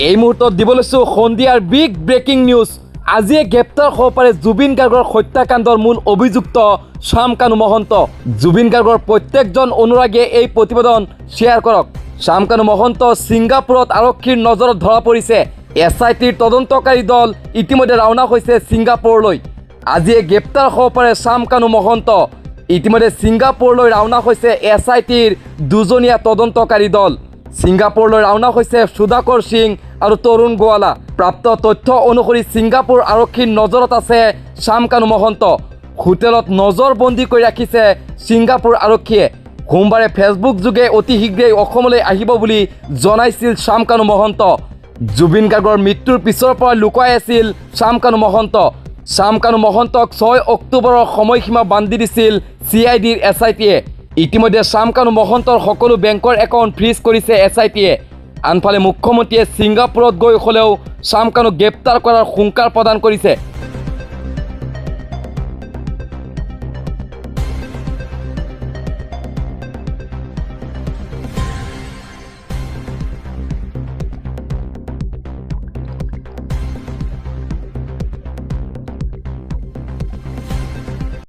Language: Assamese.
এই মুহূৰ্তত দিব লৈছোঁ সন্ধিয়াৰ বিগ ব্ৰেকিং নিউজ। আজিয়ে গ্ৰেপ্তাৰ হ'ব পাৰে জুবিন গাৰ্গৰ হত্যাকাণ্ডৰ মূল অভিযুক্ত শ্যামকানু মহন্ত। জুবিন গাৰ্গৰ প্ৰত্যেকজন অনুৰাগীয়ে এই প্ৰতিবেদন শ্বেয়াৰ কৰক। শ্যামকানু মহন্ত ছিংগাপুৰত আৰক্ষীৰ নজৰত ধৰা পৰিছে। SITৰ তদন্তকাৰী দল ইতিমধ্যে ৰাওনা হৈছে ছিংগাপুৰলৈ। আজিয়ে গ্ৰেপ্তাৰ হ'ব পাৰে শ্যামকানু মহন্ত। ইতিমধ্যে ছিংগাপুৰলৈ ৰাওনা হৈছে SITৰ দুজনীয়া তদন্তকাৰী দল। ছিংগাপুৰলৈ ৰাওনা হৈছে সুধাকৰ সিং আৰু তৰুণ গোৱালা। প্ৰাপ্ত তথ্য অনুসৰি ছিংগাপুৰ আৰক্ষীৰ নজৰত আছে শ্যামকানু মহন্ত। হোটেলত নজৰবন্দী কৰি ৰাখিছে ছিংগাপুৰ আৰক্ষীয়ে। সোমবাৰে ফেচবুক যোগে অতি শীঘ্ৰেই অসমলৈ আহিব বুলি জনাইছিল শ্যামকানু মহন্ত। জুবিন গাৰ্গৰ মৃত্যুৰ পিছৰ পৰা লুকাই আছিল শ্যামকানু মহন্ত। শ্যামকানু মহন্তক 6 অক্টোবৰৰ সময়সীমা বান্ধি দিছিল CIDৰ SITয়ে। ইতিমধ্যে শ্যামকানু মহন্তৰ সকলো বেংকৰ একাউণ্ট ফ্ৰিজ কৰিছে SITয়ে। আনফালে মুখ্যমন্ত্ৰীয়ে ছিংগাপুৰত গৈ হ'লেও শ্যামকানুক গ্ৰেপ্তাৰ কৰাৰ হুংকাৰ প্ৰদান কৰিছে।